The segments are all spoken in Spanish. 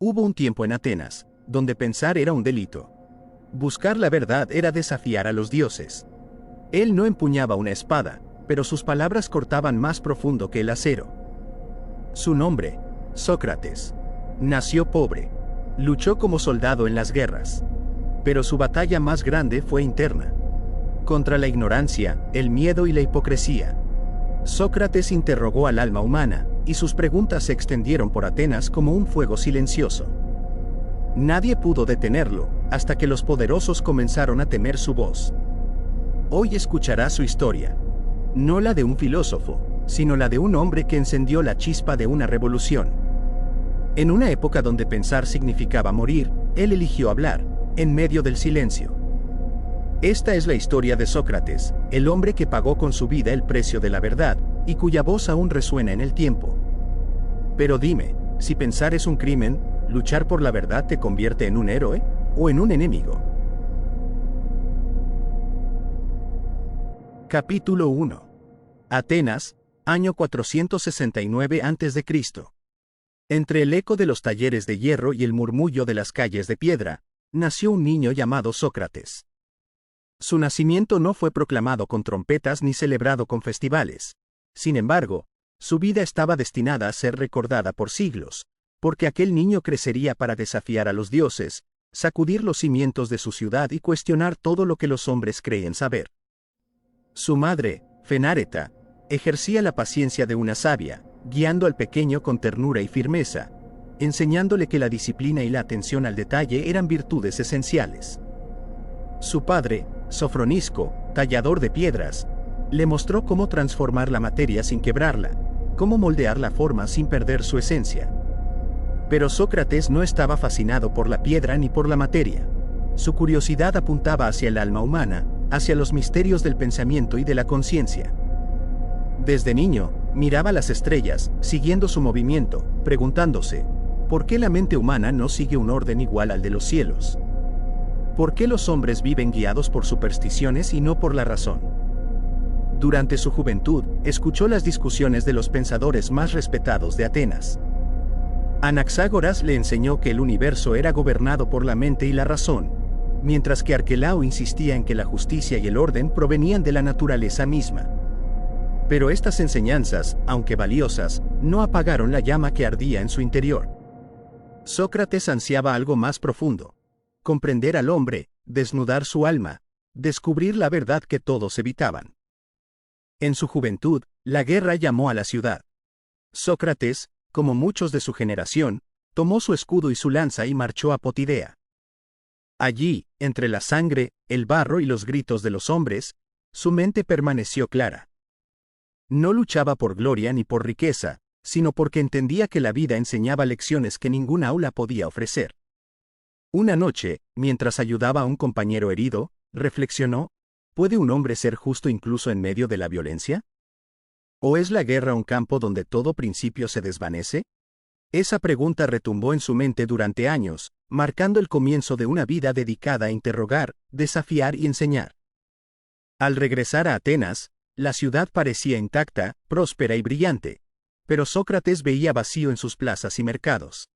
Hubo un tiempo en Atenas, donde pensar era un delito. Buscar la verdad era desafiar a los dioses. Él no empuñaba una espada, pero sus palabras cortaban más profundo que el acero. Su nombre, Sócrates. Nació pobre. Luchó como soldado en las guerras. Pero su batalla más grande fue interna. Contra la ignorancia, el miedo y la hipocresía. Sócrates interrogó al alma humana, y sus preguntas se extendieron por Atenas como un fuego silencioso. Nadie pudo detenerlo, hasta que los poderosos comenzaron a temer su voz. Hoy escucharás su historia. No la de un filósofo, sino la de un hombre que encendió la chispa de una revolución. En una época donde pensar significaba morir, él eligió hablar, en medio del silencio. Esta es la historia de Sócrates, el hombre que pagó con su vida el precio de la verdad, y cuya voz aún resuena en el tiempo. Pero dime, si pensar es un crimen, ¿luchar por la verdad te convierte en un héroe, o en un enemigo? Capítulo 1. Atenas, año 469 a.C. Entre el eco de los talleres de hierro y el murmullo de las calles de piedra, nació un niño llamado Sócrates. Su nacimiento no fue proclamado con trompetas ni celebrado con festivales. Sin embargo, su vida estaba destinada a ser recordada por siglos, porque aquel niño crecería para desafiar a los dioses, sacudir los cimientos de su ciudad y cuestionar todo lo que los hombres creen saber. Su madre, Fenáreta, ejercía la paciencia de una sabia, guiando al pequeño con ternura y firmeza, enseñándole que la disciplina y la atención al detalle eran virtudes esenciales. Su padre, Sofronisco, tallador de piedras, le mostró cómo transformar la materia sin quebrarla, cómo moldear la forma sin perder su esencia. Pero Sócrates no estaba fascinado por la piedra ni por la materia. Su curiosidad apuntaba hacia el alma humana, hacia los misterios del pensamiento y de la conciencia. Desde niño, miraba las estrellas, siguiendo su movimiento, preguntándose, ¿por qué la mente humana no sigue un orden igual al de los cielos? ¿Por qué los hombres viven guiados por supersticiones y no por la razón? Durante su juventud, escuchó las discusiones de los pensadores más respetados de Atenas. Anaxágoras le enseñó que el universo era gobernado por la mente y la razón, mientras que Arquelao insistía en que la justicia y el orden provenían de la naturaleza misma. Pero estas enseñanzas, aunque valiosas, no apagaron la llama que ardía en su interior. Sócrates ansiaba algo más profundo: comprender al hombre, desnudar su alma, descubrir la verdad que todos evitaban. En su juventud, la guerra llamó a la ciudad. Sócrates, como muchos de su generación, tomó su escudo y su lanza y marchó a Potidea. Allí, entre la sangre, el barro y los gritos de los hombres, su mente permaneció clara. No luchaba por gloria ni por riqueza, sino porque entendía que la vida enseñaba lecciones que ninguna aula podía ofrecer. Una noche, mientras ayudaba a un compañero herido, reflexionó: ¿puede un hombre ser justo incluso en medio de la violencia? ¿O es la guerra un campo donde todo principio se desvanece? Esa pregunta retumbó en su mente durante años, marcando el comienzo de una vida dedicada a interrogar, desafiar y enseñar. Al regresar a Atenas, la ciudad parecía intacta, próspera y brillante, pero Sócrates veía vacío en sus plazas y mercados.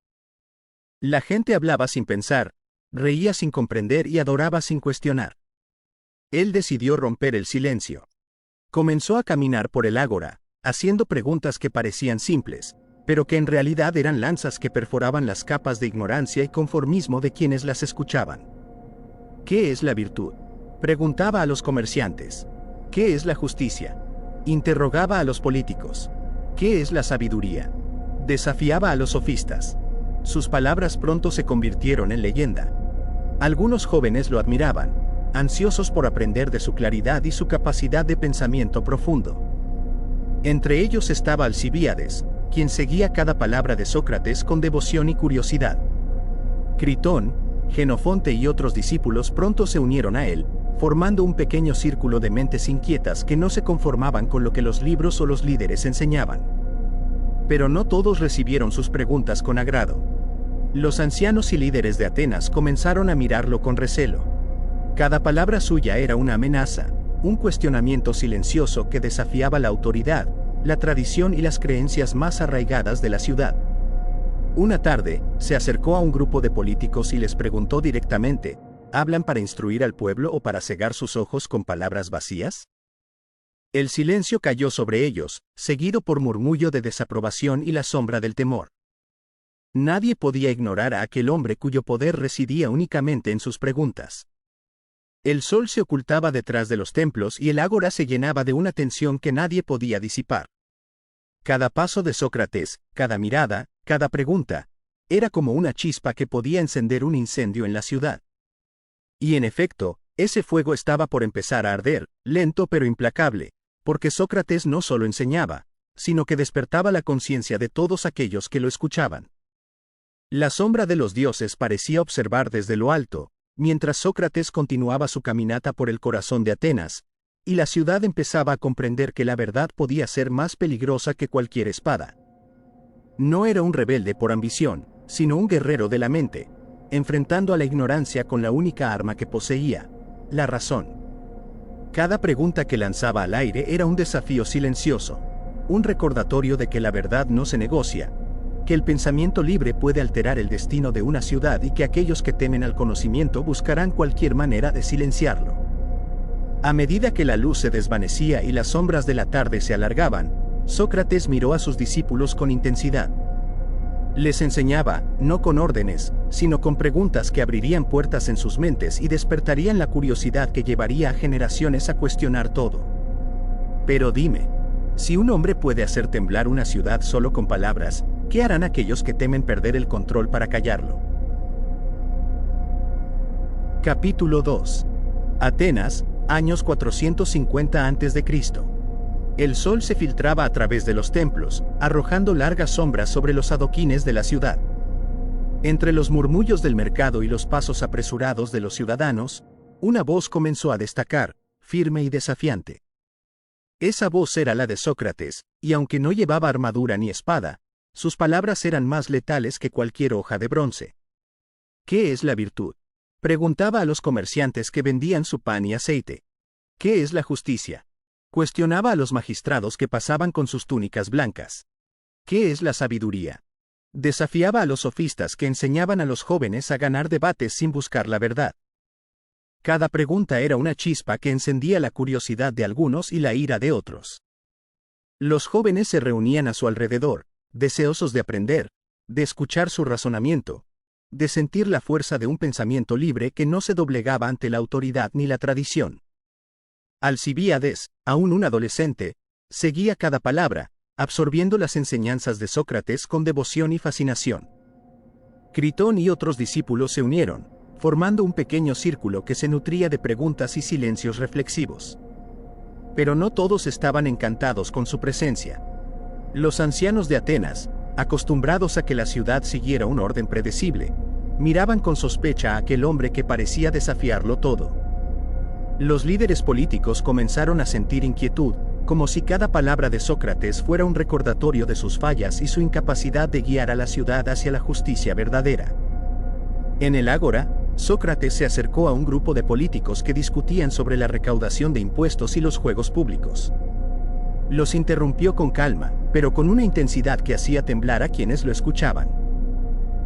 La gente hablaba sin pensar, reía sin comprender y adoraba sin cuestionar. Él decidió romper el silencio. Comenzó a caminar por el ágora, haciendo preguntas que parecían simples, pero que en realidad eran lanzas que perforaban las capas de ignorancia y conformismo de quienes las escuchaban. ¿Qué es la virtud?, preguntaba a los comerciantes. ¿Qué es la justicia?, interrogaba a los políticos. ¿Qué es la sabiduría?, desafiaba a los sofistas. Sus palabras pronto se convirtieron en leyenda. Algunos jóvenes lo admiraban, ansiosos por aprender de su claridad y su capacidad de pensamiento profundo. Entre ellos estaba Alcibíades, quien seguía cada palabra de Sócrates con devoción y curiosidad. Critón, Jenofonte y otros discípulos pronto se unieron a él, formando un pequeño círculo de mentes inquietas que no se conformaban con lo que los libros o los líderes enseñaban. Pero no todos recibieron sus preguntas con agrado. Los ancianos y líderes de Atenas comenzaron a mirarlo con recelo. Cada palabra suya era una amenaza, un cuestionamiento silencioso que desafiaba la autoridad, la tradición y las creencias más arraigadas de la ciudad. Una tarde, se acercó a un grupo de políticos y les preguntó directamente, ¿hablan para instruir al pueblo o para cegar sus ojos con palabras vacías? El silencio cayó sobre ellos, seguido por murmullo de desaprobación y la sombra del temor. Nadie podía ignorar a aquel hombre cuyo poder residía únicamente en sus preguntas. El sol se ocultaba detrás de los templos y el ágora se llenaba de una tensión que nadie podía disipar. Cada paso de Sócrates, cada mirada, cada pregunta, era como una chispa que podía encender un incendio en la ciudad. Y en efecto, ese fuego estaba por empezar a arder, lento pero implacable, porque Sócrates no solo enseñaba, sino que despertaba la conciencia de todos aquellos que lo escuchaban. La sombra de los dioses parecía observar desde lo alto, mientras Sócrates continuaba su caminata por el corazón de Atenas, y la ciudad empezaba a comprender que la verdad podía ser más peligrosa que cualquier espada. No era un rebelde por ambición, sino un guerrero de la mente, enfrentando a la ignorancia con la única arma que poseía, la razón. Cada pregunta que lanzaba al aire era un desafío silencioso, un recordatorio de que la verdad no se negocia, que el pensamiento libre puede alterar el destino de una ciudad y que aquellos que temen al conocimiento buscarán cualquier manera de silenciarlo. A medida que la luz se desvanecía y las sombras de la tarde se alargaban, Sócrates miró a sus discípulos con intensidad. Les enseñaba, no con órdenes, sino con preguntas que abrirían puertas en sus mentes y despertarían la curiosidad que llevaría a generaciones a cuestionar todo. Pero dime, si un hombre puede hacer temblar una ciudad solo con palabras, ¿qué harán aquellos que temen perder el control para callarlo? Capítulo 2. Atenas, años 450 a.C. El sol se filtraba a través de los templos, arrojando largas sombras sobre los adoquines de la ciudad. Entre los murmullos del mercado y los pasos apresurados de los ciudadanos, una voz comenzó a destacar, firme y desafiante. Esa voz era la de Sócrates, y aunque no llevaba armadura ni espada, sus palabras eran más letales que cualquier hoja de bronce. ¿Qué es la virtud?, preguntaba a los comerciantes que vendían su pan y aceite. ¿Qué es la justicia?, cuestionaba a los magistrados que pasaban con sus túnicas blancas. ¿Qué es la sabiduría?, desafiaba a los sofistas que enseñaban a los jóvenes a ganar debates sin buscar la verdad. Cada pregunta era una chispa que encendía la curiosidad de algunos y la ira de otros. Los jóvenes se reunían a su alrededor, deseosos de aprender, de escuchar su razonamiento, de sentir la fuerza de un pensamiento libre que no se doblegaba ante la autoridad ni la tradición. Alcibíades, aún un adolescente, seguía cada palabra, absorbiendo las enseñanzas de Sócrates con devoción y fascinación. Critón y otros discípulos se unieron, formando un pequeño círculo que se nutría de preguntas y silencios reflexivos. Pero no todos estaban encantados con su presencia. Los ancianos de Atenas, acostumbrados a que la ciudad siguiera un orden predecible, miraban con sospecha a aquel hombre que parecía desafiarlo todo. Los líderes políticos comenzaron a sentir inquietud, como si cada palabra de Sócrates fuera un recordatorio de sus fallas y su incapacidad de guiar a la ciudad hacia la justicia verdadera. En el ágora, Sócrates se acercó a un grupo de políticos que discutían sobre la recaudación de impuestos y los juegos públicos. Los interrumpió con calma, pero con una intensidad que hacía temblar a quienes lo escuchaban.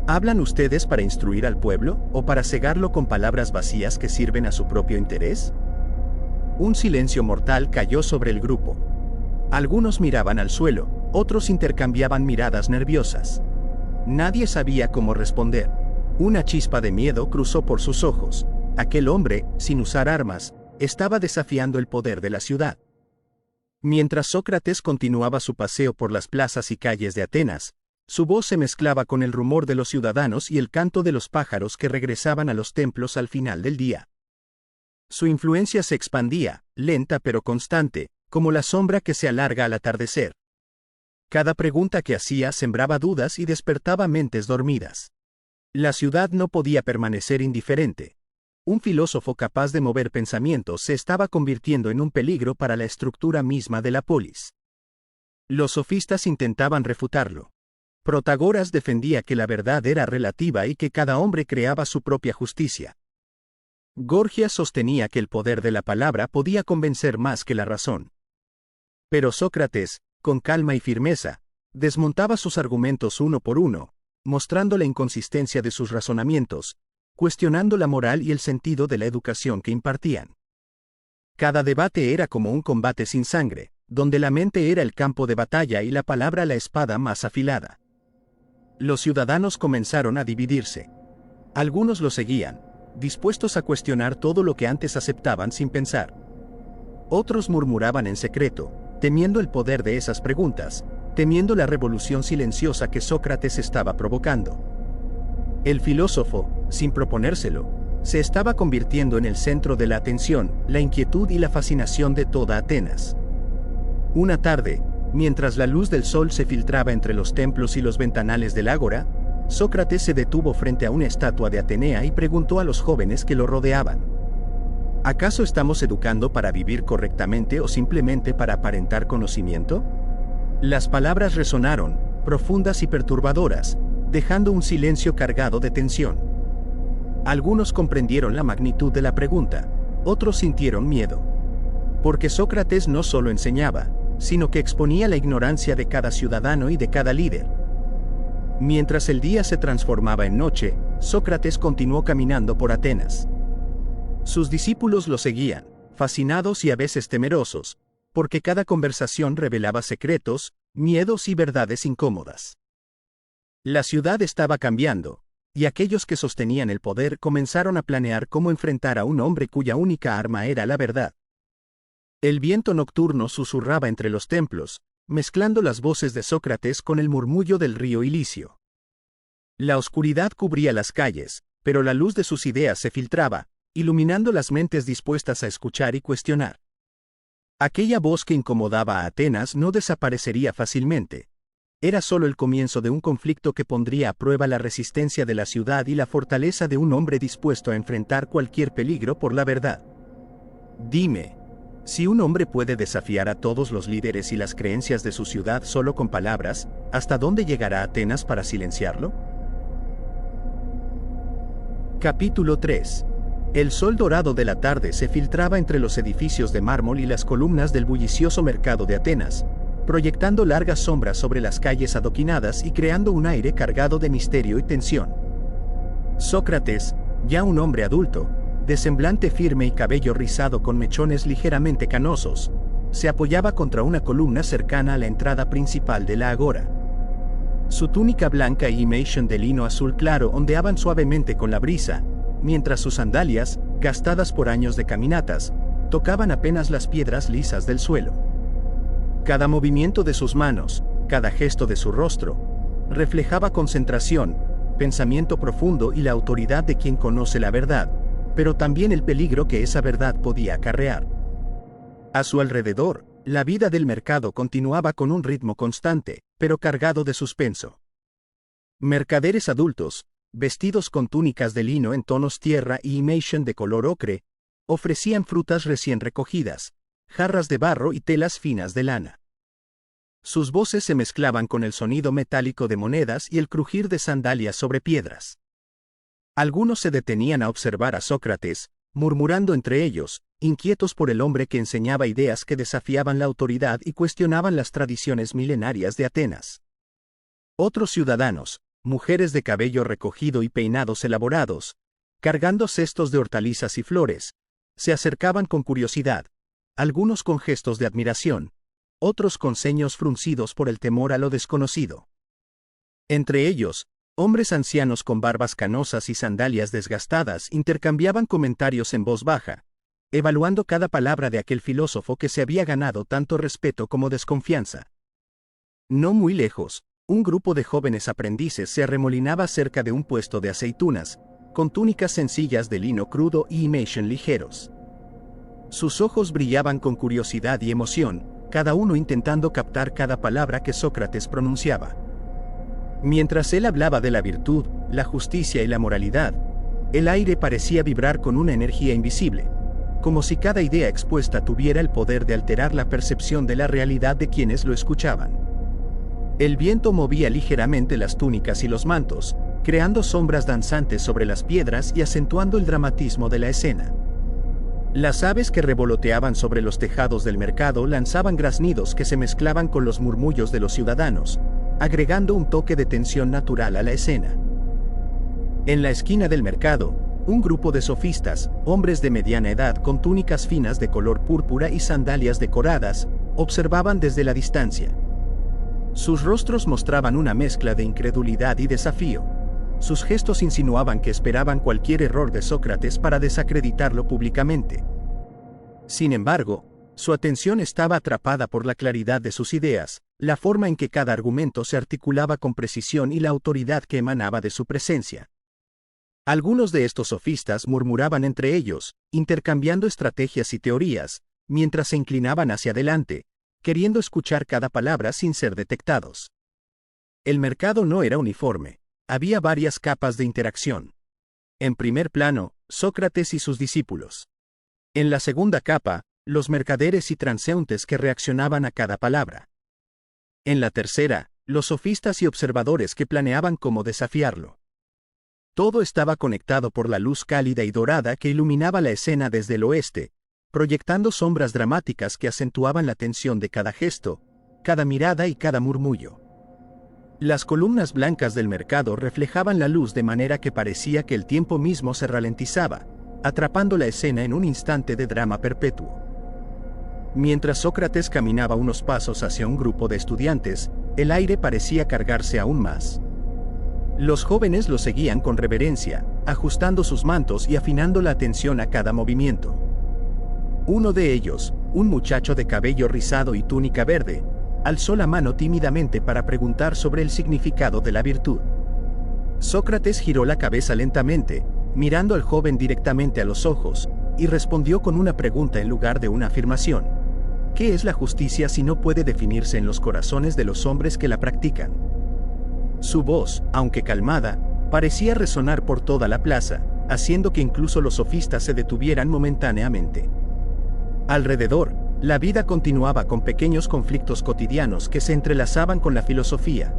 ¿Hablan ustedes para instruir al pueblo, o para cegarlo con palabras vacías que sirven a su propio interés? Un silencio mortal cayó sobre el grupo. Algunos miraban al suelo, otros intercambiaban miradas nerviosas. Nadie sabía cómo responder. Una chispa de miedo cruzó por sus ojos. Aquel hombre, sin usar armas, estaba desafiando el poder de la ciudad. Mientras Sócrates continuaba su paseo por las plazas y calles de Atenas, su voz se mezclaba con el rumor de los ciudadanos y el canto de los pájaros que regresaban a los templos al final del día. Su influencia se expandía, lenta pero constante, como la sombra que se alarga al atardecer. Cada pregunta que hacía sembraba dudas y despertaba mentes dormidas. La ciudad no podía permanecer indiferente. Un filósofo capaz de mover pensamientos se estaba convirtiendo en un peligro para la estructura misma de la polis. Los sofistas intentaban refutarlo. Protagoras defendía que la verdad era relativa y que cada hombre creaba su propia justicia. Gorgias sostenía que el poder de la palabra podía convencer más que la razón. Pero Sócrates, con calma y firmeza, desmontaba sus argumentos uno por uno, mostrando la inconsistencia de sus razonamientos, cuestionando la moral y el sentido de la educación que impartían. Cada debate era como un combate sin sangre, donde la mente era el campo de batalla y la palabra la espada más afilada. Los ciudadanos comenzaron a dividirse. Algunos lo seguían, dispuestos a cuestionar todo lo que antes aceptaban sin pensar. Otros murmuraban en secreto, temiendo el poder de esas preguntas, temiendo la revolución silenciosa que Sócrates estaba provocando. El filósofo, sin proponérselo, se estaba convirtiendo en el centro de la atención, la inquietud y la fascinación de toda Atenas. Una tarde, mientras la luz del sol se filtraba entre los templos y los ventanales del ágora, Sócrates se detuvo frente a una estatua de Atenea y preguntó a los jóvenes que lo rodeaban: ¿acaso estamos educando para vivir correctamente o simplemente para aparentar conocimiento? Las palabras resonaron, profundas y perturbadoras, dejando un silencio cargado de tensión. Algunos comprendieron la magnitud de la pregunta, otros sintieron miedo. Porque Sócrates no solo enseñaba, sino que exponía la ignorancia de cada ciudadano y de cada líder. Mientras el día se transformaba en noche, Sócrates continuó caminando por Atenas. Sus discípulos lo seguían, fascinados y a veces temerosos, porque cada conversación revelaba secretos, miedos y verdades incómodas. La ciudad estaba cambiando, y aquellos que sostenían el poder comenzaron a planear cómo enfrentar a un hombre cuya única arma era la verdad. El viento nocturno susurraba entre los templos, mezclando las voces de Sócrates con el murmullo del río Ilicio. La oscuridad cubría las calles, pero la luz de sus ideas se filtraba, iluminando las mentes dispuestas a escuchar y cuestionar. Aquella voz que incomodaba a Atenas no desaparecería fácilmente. Era solo el comienzo de un conflicto que pondría a prueba la resistencia de la ciudad y la fortaleza de un hombre dispuesto a enfrentar cualquier peligro por la verdad. Dime, si un hombre puede desafiar a todos los líderes y las creencias de su ciudad solo con palabras, ¿hasta dónde llegará Atenas para silenciarlo? Capítulo 3. El sol dorado de la tarde se filtraba entre los edificios de mármol y las columnas del bullicioso mercado de Atenas, proyectando largas sombras sobre las calles adoquinadas y creando un aire cargado de misterio y tensión. Sócrates, ya un hombre adulto, de semblante firme y cabello rizado con mechones ligeramente canosos, se apoyaba contra una columna cercana a la entrada principal de la agora. Su túnica blanca y imation de lino azul claro ondeaban suavemente con la brisa, mientras sus sandalias, gastadas por años de caminatas, tocaban apenas las piedras lisas del suelo. Cada movimiento de sus manos, cada gesto de su rostro, reflejaba concentración, pensamiento profundo y la autoridad de quien conoce la verdad, pero también el peligro que esa verdad podía acarrear. A su alrededor, la vida del mercado continuaba con un ritmo constante, pero cargado de suspenso. Mercaderes adultos, vestidos con túnicas de lino en tonos tierra y imation de color ocre, ofrecían frutas recién recogidas, jarras de barro y telas finas de lana. Sus voces se mezclaban con el sonido metálico de monedas y el crujir de sandalias sobre piedras. Algunos se detenían a observar a Sócrates, murmurando entre ellos, inquietos por el hombre que enseñaba ideas que desafiaban la autoridad y cuestionaban las tradiciones milenarias de Atenas. Otros ciudadanos, mujeres de cabello recogido y peinados elaborados, cargando cestos de hortalizas y flores, se acercaban con curiosidad, algunos con gestos de admiración, otros con ceños fruncidos por el temor a lo desconocido. Entre ellos, hombres ancianos con barbas canosas y sandalias desgastadas intercambiaban comentarios en voz baja, evaluando cada palabra de aquel filósofo que se había ganado tanto respeto como desconfianza. No muy lejos, un grupo de jóvenes aprendices se arremolinaba cerca de un puesto de aceitunas, con túnicas sencillas de lino crudo y imation ligeros. Sus ojos brillaban con curiosidad y emoción, cada uno intentando captar cada palabra que Sócrates pronunciaba. Mientras él hablaba de la virtud, la justicia y la moralidad, el aire parecía vibrar con una energía invisible, como si cada idea expuesta tuviera el poder de alterar la percepción de la realidad de quienes lo escuchaban. El viento movía ligeramente las túnicas y los mantos, creando sombras danzantes sobre las piedras y acentuando el dramatismo de la escena. Las aves que revoloteaban sobre los tejados del mercado lanzaban graznidos que se mezclaban con los murmullos de los ciudadanos, agregando un toque de tensión natural a la escena. En la esquina del mercado, un grupo de sofistas, hombres de mediana edad con túnicas finas de color púrpura y sandalias decoradas, observaban desde la distancia. Sus rostros mostraban una mezcla de incredulidad y desafío. Sus gestos insinuaban que esperaban cualquier error de Sócrates para desacreditarlo públicamente. Sin embargo, su atención estaba atrapada por la claridad de sus ideas, la forma en que cada argumento se articulaba con precisión y la autoridad que emanaba de su presencia. Algunos de estos sofistas murmuraban entre ellos, intercambiando estrategias y teorías, mientras se inclinaban hacia adelante, queriendo escuchar cada palabra sin ser detectados. El mercado no era uniforme, había varias capas de interacción. En primer plano, Sócrates y sus discípulos. En la segunda capa, los mercaderes y transeúntes que reaccionaban a cada palabra. En la tercera, los sofistas y observadores que planeaban cómo desafiarlo. Todo estaba conectado por la luz cálida y dorada que iluminaba la escena desde el oeste, proyectando sombras dramáticas que acentuaban la tensión de cada gesto, cada mirada y cada murmullo. Las columnas blancas del mercado reflejaban la luz de manera que parecía que el tiempo mismo se ralentizaba, atrapando la escena en un instante de drama perpetuo. Mientras Sócrates caminaba unos pasos hacia un grupo de estudiantes, el aire parecía cargarse aún más. Los jóvenes lo seguían con reverencia, ajustando sus mantos y afinando la atención a cada movimiento. Uno de ellos, un muchacho de cabello rizado y túnica verde, alzó la mano tímidamente para preguntar sobre el significado de la virtud. Sócrates giró la cabeza lentamente, mirando al joven directamente a los ojos, y respondió con una pregunta en lugar de una afirmación. ¿Qué es la justicia si no puede definirse en los corazones de los hombres que la practican? Su voz, aunque calmada, parecía resonar por toda la plaza, haciendo que incluso los sofistas se detuvieran momentáneamente. Alrededor, la vida continuaba con pequeños conflictos cotidianos que se entrelazaban con la filosofía.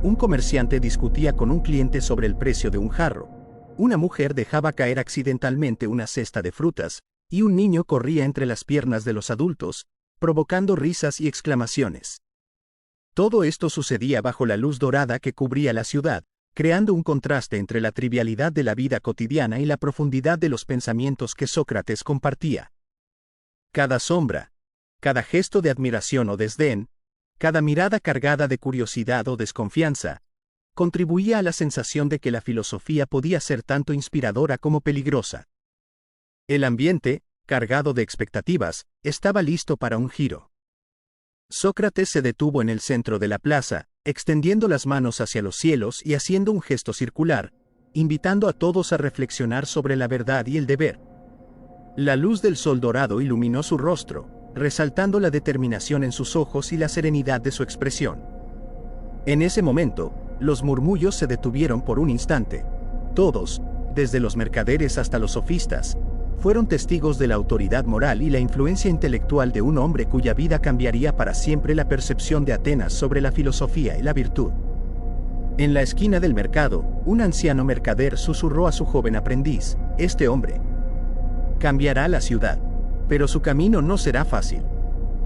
Un comerciante discutía con un cliente sobre el precio de un jarro. Una mujer dejaba caer accidentalmente una cesta de frutas, y un niño corría entre las piernas de los adultos, provocando risas y exclamaciones. Todo esto sucedía bajo la luz dorada que cubría la ciudad, creando un contraste entre la trivialidad de la vida cotidiana y la profundidad de los pensamientos que Sócrates compartía. Cada sombra, cada gesto de admiración o desdén, cada mirada cargada de curiosidad o desconfianza, contribuía a la sensación de que la filosofía podía ser tanto inspiradora como peligrosa. El ambiente, cargado de expectativas, estaba listo para un giro. Sócrates se detuvo en el centro de la plaza, extendiendo las manos hacia los cielos y haciendo un gesto circular, invitando a todos a reflexionar sobre la verdad y el deber. La luz del sol dorado iluminó su rostro, resaltando la determinación en sus ojos y la serenidad de su expresión. En ese momento, los murmullos se detuvieron por un instante. Todos, desde los mercaderes hasta los sofistas, fueron testigos de la autoridad moral y la influencia intelectual de un hombre cuya vida cambiaría para siempre la percepción de Atenas sobre la filosofía y la virtud. En la esquina del mercado, un anciano mercader susurró a su joven aprendiz: «Este hombre cambiará la ciudad, pero su camino no será fácil».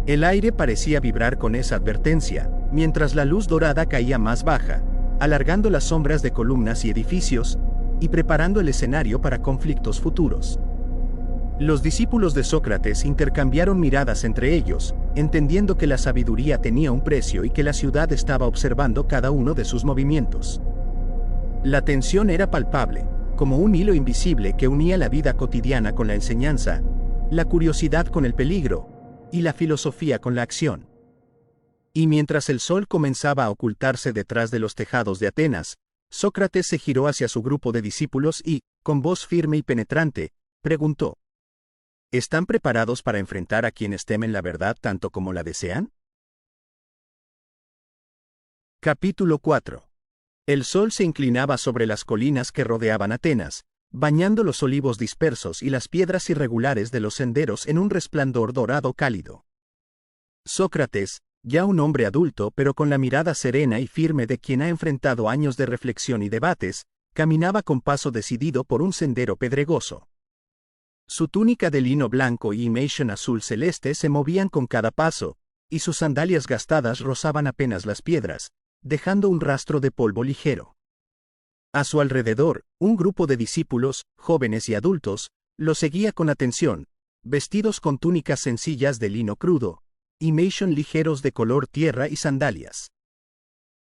El aire parecía vibrar con esa advertencia, mientras la luz dorada caía más baja, alargando las sombras de columnas y edificios, y preparando el escenario para conflictos futuros. Los discípulos de Sócrates intercambiaron miradas entre ellos, entendiendo que la sabiduría tenía un precio y que la ciudad estaba observando cada uno de sus movimientos. La tensión era palpable, como un hilo invisible que unía la vida cotidiana con la enseñanza, la curiosidad con el peligro, y la filosofía con la acción. Y mientras el sol comenzaba a ocultarse detrás de los tejados de Atenas, Sócrates se giró hacia su grupo de discípulos y, con voz firme y penetrante, preguntó: ¿Están preparados para enfrentar a quienes temen la verdad tanto como la desean? Capítulo 4. El sol se inclinaba sobre las colinas que rodeaban Atenas, bañando los olivos dispersos y las piedras irregulares de los senderos en un resplandor dorado cálido. Sócrates, ya un hombre adulto pero con la mirada serena y firme de quien ha enfrentado años de reflexión y debates, caminaba con paso decidido por un sendero pedregoso. Su túnica de lino blanco y imation azul celeste se movían con cada paso, y sus sandalias gastadas rozaban apenas las piedras, dejando un rastro de polvo ligero. A su alrededor, un grupo de discípulos, jóvenes y adultos, lo seguía con atención, vestidos con túnicas sencillas de lino crudo, imation ligeros de color tierra y sandalias.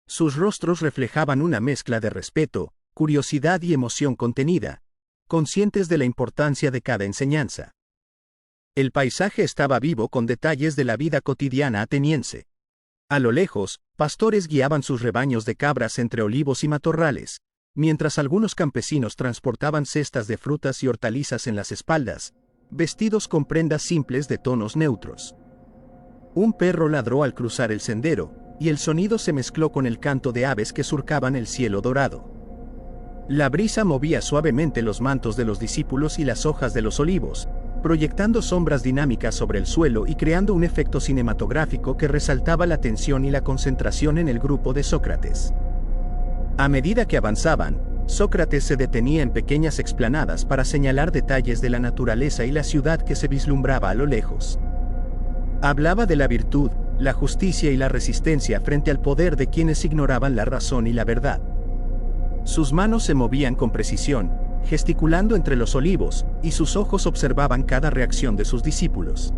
Sus rostros reflejaban una mezcla de respeto, curiosidad y emoción contenida, conscientes de la importancia de cada enseñanza. El paisaje estaba vivo con detalles de la vida cotidiana ateniense. A lo lejos, pastores guiaban sus rebaños de cabras entre olivos y matorrales, mientras algunos campesinos transportaban cestas de frutas y hortalizas en las espaldas, vestidos con prendas simples de tonos neutros. Un perro ladró al cruzar el sendero, y el sonido se mezcló con el canto de aves que surcaban el cielo dorado. La brisa movía suavemente los mantos de los discípulos y las hojas de los olivos, proyectando sombras dinámicas sobre el suelo y creando un efecto cinematográfico que resaltaba la tensión y la concentración en el grupo de Sócrates. A medida que avanzaban, Sócrates se detenía en pequeñas explanadas para señalar detalles de la naturaleza y la ciudad que se vislumbraba a lo lejos. Hablaba de la virtud, la justicia y la resistencia frente al poder de quienes ignoraban la razón y la verdad. Sus manos se movían con precisión, gesticulando entre los olivos, y sus ojos observaban cada reacción de sus discípulos.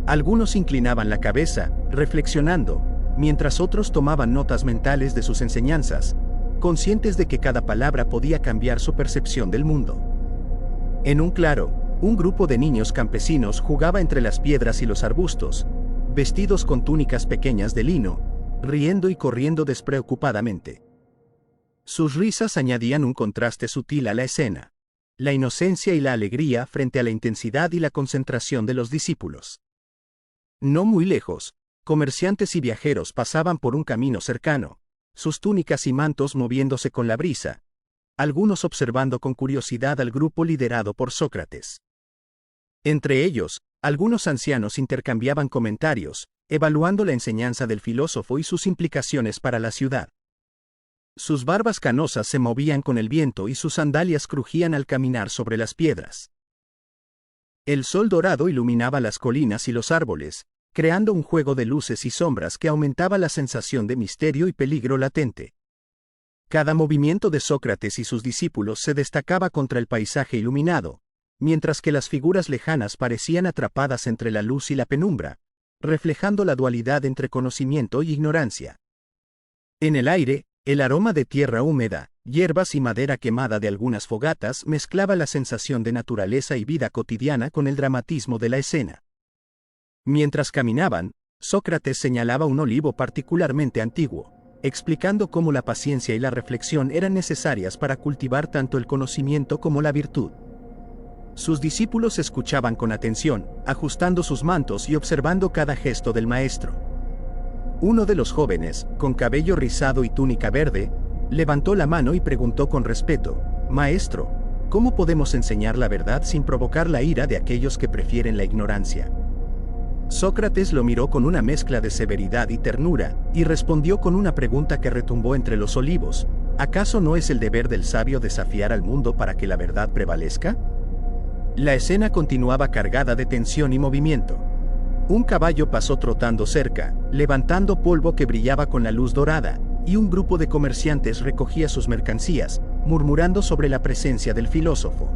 Algunos inclinaban la cabeza, reflexionando, mientras otros tomaban notas mentales de sus enseñanzas, conscientes de que cada palabra podía cambiar su percepción del mundo. En un claro, un grupo de niños campesinos jugaba entre las piedras y los arbustos, vestidos con túnicas pequeñas de lino, riendo y corriendo despreocupadamente. Sus risas añadían un contraste sutil a la escena, la inocencia y la alegría frente a la intensidad y la concentración de los discípulos. No muy lejos, comerciantes y viajeros pasaban por un camino cercano, sus túnicas y mantos moviéndose con la brisa, algunos observando con curiosidad al grupo liderado por Sócrates. Entre ellos, algunos ancianos intercambiaban comentarios, evaluando la enseñanza del filósofo y sus implicaciones para la ciudad. Sus barbas canosas se movían con el viento y sus sandalias crujían al caminar sobre las piedras. El sol dorado iluminaba las colinas y los árboles, creando un juego de luces y sombras que aumentaba la sensación de misterio y peligro latente. Cada movimiento de Sócrates y sus discípulos se destacaba contra el paisaje iluminado, mientras que las figuras lejanas parecían atrapadas entre la luz y la penumbra, reflejando la dualidad entre conocimiento y ignorancia. En el aire, el aroma de tierra húmeda, hierbas y madera quemada de algunas fogatas mezclaba la sensación de naturaleza y vida cotidiana con el dramatismo de la escena. Mientras caminaban, Sócrates señalaba un olivo particularmente antiguo, explicando cómo la paciencia y la reflexión eran necesarias para cultivar tanto el conocimiento como la virtud. Sus discípulos escuchaban con atención, ajustando sus mantos y observando cada gesto del maestro. Uno de los jóvenes, con cabello rizado y túnica verde, levantó la mano y preguntó con respeto: «Maestro, ¿cómo podemos enseñar la verdad sin provocar la ira de aquellos que prefieren la ignorancia?» Sócrates lo miró con una mezcla de severidad y ternura, y respondió con una pregunta que retumbó entre los olivos: ¿acaso no es el deber del sabio desafiar al mundo para que la verdad prevalezca? La escena continuaba cargada de tensión y movimiento. Un caballo pasó trotando cerca, levantando polvo que brillaba con la luz dorada, y un grupo de comerciantes recogía sus mercancías, murmurando sobre la presencia del filósofo.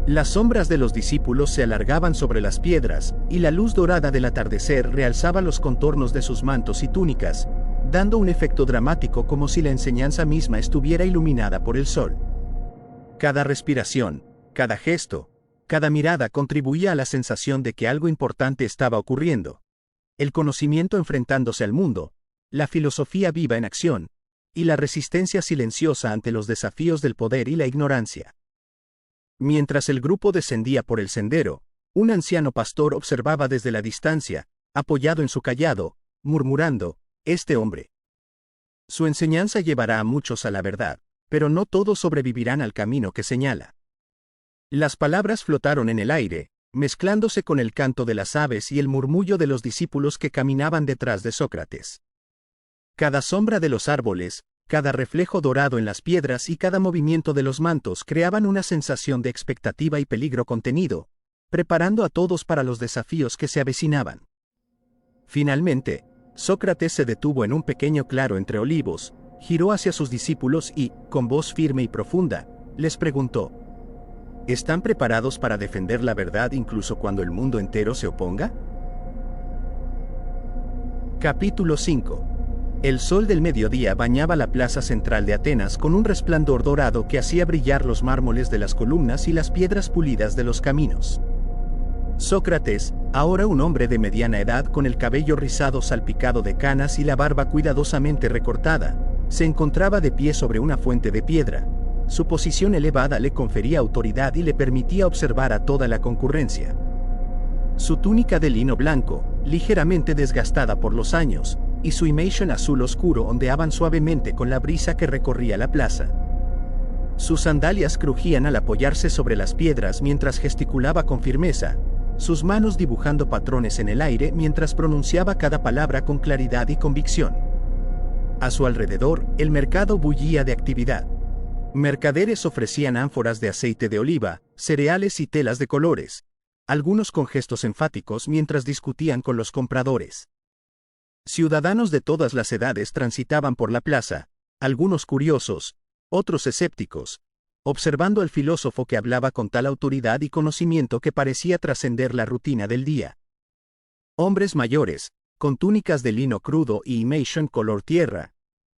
Las sombras de los discípulos se alargaban sobre las piedras, y la luz dorada del atardecer realzaba los contornos de sus mantos y túnicas, dando un efecto dramático como si la enseñanza misma estuviera iluminada por el sol. Cada respiración, cada gesto, cada mirada contribuía a la sensación de que algo importante estaba ocurriendo. El conocimiento enfrentándose al mundo, la filosofía viva en acción, y la resistencia silenciosa ante los desafíos del poder y la ignorancia. Mientras el grupo descendía por el sendero, un anciano pastor observaba desde la distancia, apoyado en su cayado, murmurando: «Este hombre. Su enseñanza llevará a muchos a la verdad, pero no todos sobrevivirán al camino que señala». Las palabras flotaron en el aire, mezclándose con el canto de las aves y el murmullo de los discípulos que caminaban detrás de Sócrates. Cada sombra de los árboles, Cada reflejo dorado en las piedras y cada movimiento de los mantos creaban una sensación de expectativa y peligro contenido, preparando a todos para los desafíos que se avecinaban. Finalmente, Sócrates se detuvo en un pequeño claro entre olivos, giró hacia sus discípulos y, con voz firme y profunda, les preguntó: ¿Están preparados para defender la verdad incluso cuando el mundo entero se oponga? Capítulo 5. El sol del mediodía bañaba la plaza central de Atenas con un resplandor dorado que hacía brillar los mármoles de las columnas y las piedras pulidas de los caminos. Sócrates, ahora un hombre de mediana edad con el cabello rizado salpicado de canas y la barba cuidadosamente recortada, se encontraba de pie sobre una fuente de piedra. Su posición elevada le confería autoridad y le permitía observar a toda la concurrencia. Su túnica de lino blanco, ligeramente desgastada por los años, y su imation azul oscuro ondeaban suavemente con la brisa que recorría la plaza. Sus sandalias crujían al apoyarse sobre las piedras mientras gesticulaba con firmeza, sus manos dibujando patrones en el aire mientras pronunciaba cada palabra con claridad y convicción. A su alrededor, el mercado bullía de actividad. Mercaderes ofrecían ánforas de aceite de oliva, cereales y telas de colores, algunos con gestos enfáticos mientras discutían con los compradores. Ciudadanos de todas las edades transitaban por la plaza, algunos curiosos, otros escépticos, observando al filósofo que hablaba con tal autoridad y conocimiento que parecía trascender la rutina del día. Hombres mayores, con túnicas de lino crudo y imation color tierra,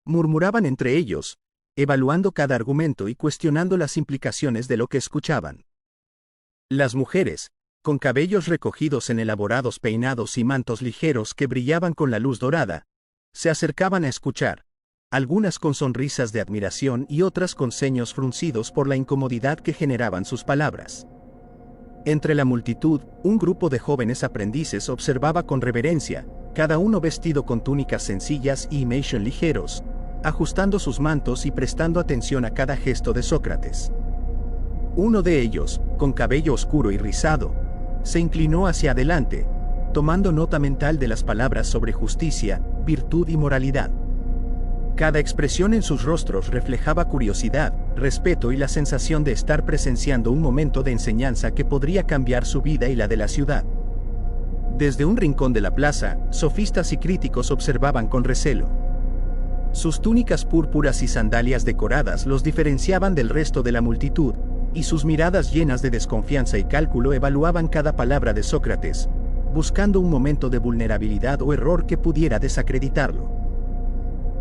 murmuraban entre ellos, evaluando cada argumento y cuestionando las implicaciones de lo que escuchaban. Las mujeres, con cabellos recogidos en elaborados peinados y mantos ligeros que brillaban con la luz dorada, se acercaban a escuchar, algunas con sonrisas de admiración y otras con ceños fruncidos por la incomodidad que generaban sus palabras. Entre la multitud, un grupo de jóvenes aprendices observaba con reverencia, cada uno vestido con túnicas sencillas y imation ligeros, ajustando sus mantos y prestando atención a cada gesto de Sócrates. Uno de ellos, con cabello oscuro y rizado, se inclinó hacia adelante, tomando nota mental de las palabras sobre justicia, virtud y moralidad. Cada expresión en sus rostros reflejaba curiosidad, respeto y la sensación de estar presenciando un momento de enseñanza que podría cambiar su vida y la de la ciudad. Desde un rincón de la plaza, sofistas y críticos observaban con recelo. Sus túnicas púrpuras y sandalias decoradas los diferenciaban del resto de la multitud, y sus miradas llenas de desconfianza y cálculo evaluaban cada palabra de Sócrates, buscando un momento de vulnerabilidad o error que pudiera desacreditarlo.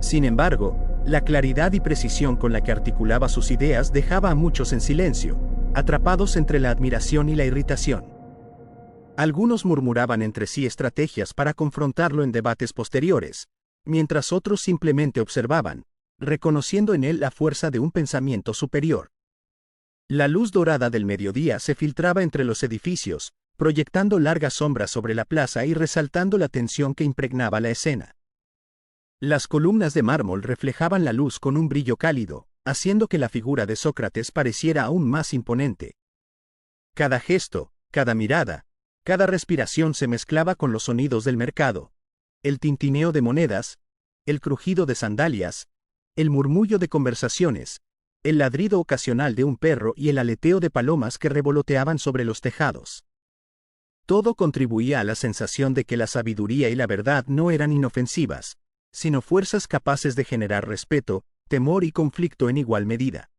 Sin embargo, la claridad y precisión con la que articulaba sus ideas dejaba a muchos en silencio, atrapados entre la admiración y la irritación. Algunos murmuraban entre sí estrategias para confrontarlo en debates posteriores, mientras otros simplemente observaban, reconociendo en él la fuerza de un pensamiento superior. La luz dorada del mediodía se filtraba entre los edificios, proyectando largas sombras sobre la plaza y resaltando la tensión que impregnaba la escena. Las columnas de mármol reflejaban la luz con un brillo cálido, haciendo que la figura de Sócrates pareciera aún más imponente. Cada gesto, cada mirada, cada respiración se mezclaba con los sonidos del mercado, el tintineo de monedas, el crujido de sandalias, el murmullo de conversaciones, el ladrido ocasional de un perro y el aleteo de palomas que revoloteaban sobre los tejados. Todo contribuía a la sensación de que la sabiduría y la verdad no eran inofensivas, sino fuerzas capaces de generar respeto, temor y conflicto en igual medida.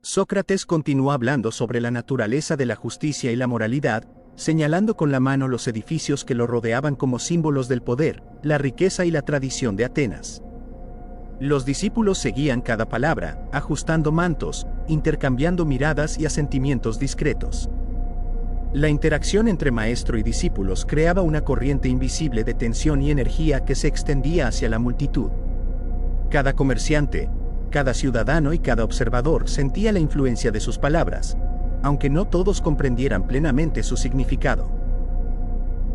Sócrates continuó hablando sobre la naturaleza de la justicia y la moralidad, señalando con la mano los edificios que lo rodeaban como símbolos del poder, la riqueza y la tradición de Atenas. Los discípulos seguían cada palabra, ajustando mantos, intercambiando miradas y asentimientos discretos. La interacción entre maestro y discípulos creaba una corriente invisible de tensión y energía que se extendía hacia la multitud. Cada comerciante, cada ciudadano y cada observador sentía la influencia de sus palabras, aunque no todos comprendieran plenamente su significado.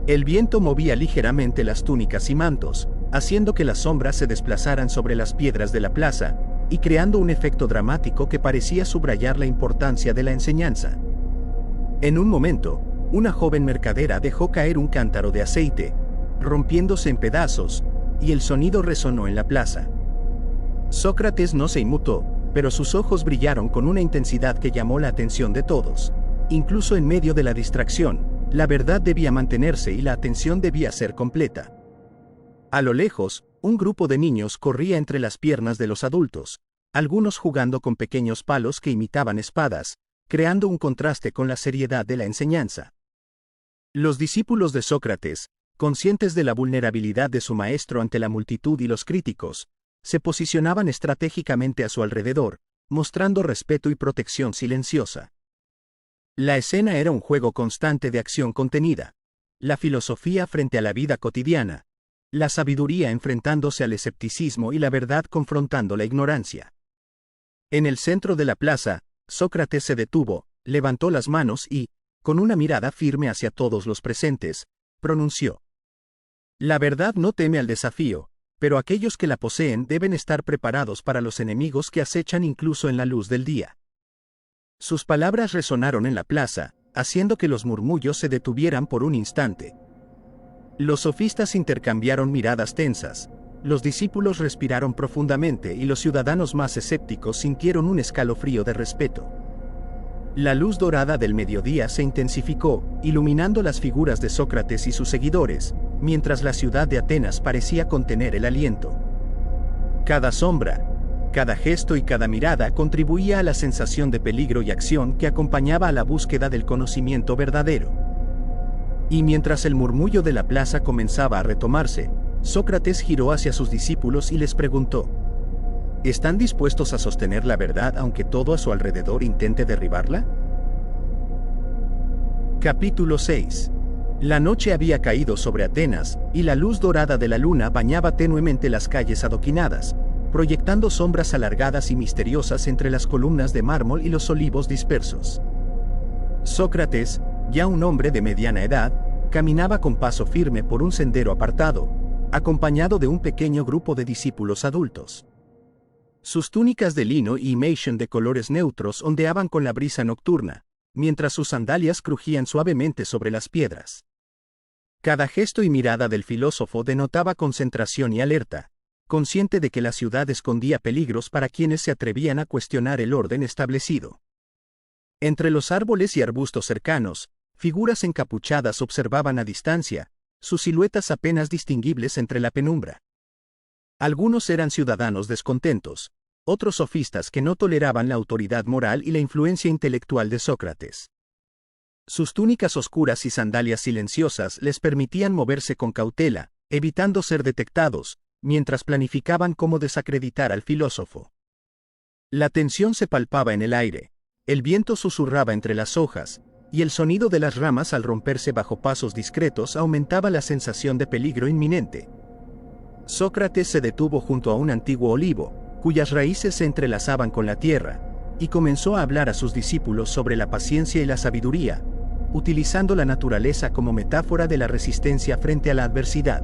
El viento movía ligeramente las túnicas y mantos, haciendo que las sombras se desplazaran sobre las piedras de la plaza, y creando un efecto dramático que parecía subrayar la importancia de la enseñanza. En un momento, una joven mercadera dejó caer un cántaro de aceite, rompiéndose en pedazos, y el sonido resonó en la plaza. Sócrates no se inmutó, pero sus ojos brillaron con una intensidad que llamó la atención de todos. Incluso en medio de la distracción, la verdad debía mantenerse y la atención debía ser completa. A lo lejos, un grupo de niños corría entre las piernas de los adultos, algunos jugando con pequeños palos que imitaban espadas, creando un contraste con la seriedad de la enseñanza. Los discípulos de Sócrates, conscientes de la vulnerabilidad de su maestro ante la multitud y los críticos, se posicionaban estratégicamente a su alrededor, mostrando respeto y protección silenciosa. La escena era un juego constante de acción contenida, la filosofía frente a la vida cotidiana, la sabiduría enfrentándose al escepticismo y la verdad confrontando la ignorancia. En el centro de la plaza, Sócrates se detuvo, levantó las manos y, con una mirada firme hacia todos los presentes, pronunció: La verdad no teme al desafío, pero aquellos que la poseen deben estar preparados para los enemigos que acechan incluso en la luz del día. Sus palabras resonaron en la plaza, haciendo que los murmullos se detuvieran por un instante. Los sofistas intercambiaron miradas tensas, los discípulos respiraron profundamente y los ciudadanos más escépticos sintieron un escalofrío de respeto. La luz dorada del mediodía se intensificó, iluminando las figuras de Sócrates y sus seguidores, mientras la ciudad de Atenas parecía contener el aliento. Cada sombra, cada gesto y cada mirada contribuía a la sensación de peligro y acción que acompañaba a la búsqueda del conocimiento verdadero. Y mientras el murmullo de la plaza comenzaba a retomarse, Sócrates giró hacia sus discípulos y les preguntó: ¿Están dispuestos a sostener la verdad aunque todo a su alrededor intente derribarla? Capítulo 6. La noche había caído sobre Atenas, y la luz dorada de la luna bañaba tenuemente las calles adoquinadas, proyectando sombras alargadas y misteriosas entre las columnas de mármol y los olivos dispersos. Sócrates, ya un hombre de mediana edad, caminaba con paso firme por un sendero apartado, acompañado de un pequeño grupo de discípulos adultos. Sus túnicas de lino y imation de colores neutros ondeaban con la brisa nocturna, mientras sus sandalias crujían suavemente sobre las piedras. Cada gesto y mirada del filósofo denotaba concentración y alerta, consciente de que la ciudad escondía peligros para quienes se atrevían a cuestionar el orden establecido. Entre los árboles y arbustos cercanos, figuras encapuchadas observaban a distancia, sus siluetas apenas distinguibles entre la penumbra. Algunos eran ciudadanos descontentos, otros sofistas que no toleraban la autoridad moral y la influencia intelectual de Sócrates. Sus túnicas oscuras y sandalias silenciosas les permitían moverse con cautela, evitando ser detectados, mientras planificaban cómo desacreditar al filósofo. La tensión se palpaba en el aire, el viento susurraba entre las hojas, y el sonido de las ramas al romperse bajo pasos discretos aumentaba la sensación de peligro inminente. Sócrates se detuvo junto a un antiguo olivo, cuyas raíces se entrelazaban con la tierra, y comenzó a hablar a sus discípulos sobre la paciencia y la sabiduría, utilizando la naturaleza como metáfora de la resistencia frente a la adversidad.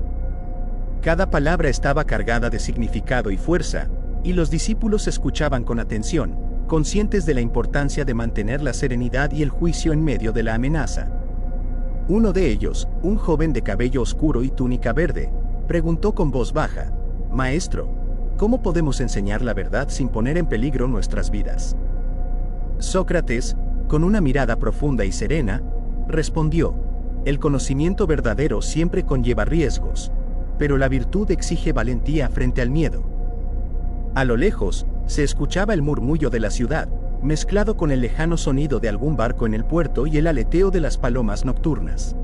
Cada palabra estaba cargada de significado y fuerza, y los discípulos escuchaban con atención, conscientes de la importancia de mantener la serenidad y el juicio en medio de la amenaza. Uno de ellos, un joven de cabello oscuro y túnica verde, preguntó con voz baja: «Maestro, ¿cómo podemos enseñar la verdad sin poner en peligro nuestras vidas?». Sócrates, con una mirada profunda y serena, respondió: «El conocimiento verdadero siempre conlleva riesgos, pero la virtud exige valentía frente al miedo». A lo lejos, se escuchaba el murmullo de la ciudad, mezclado con el lejano sonido de algún barco en el puerto y el aleteo de las palomas nocturnas.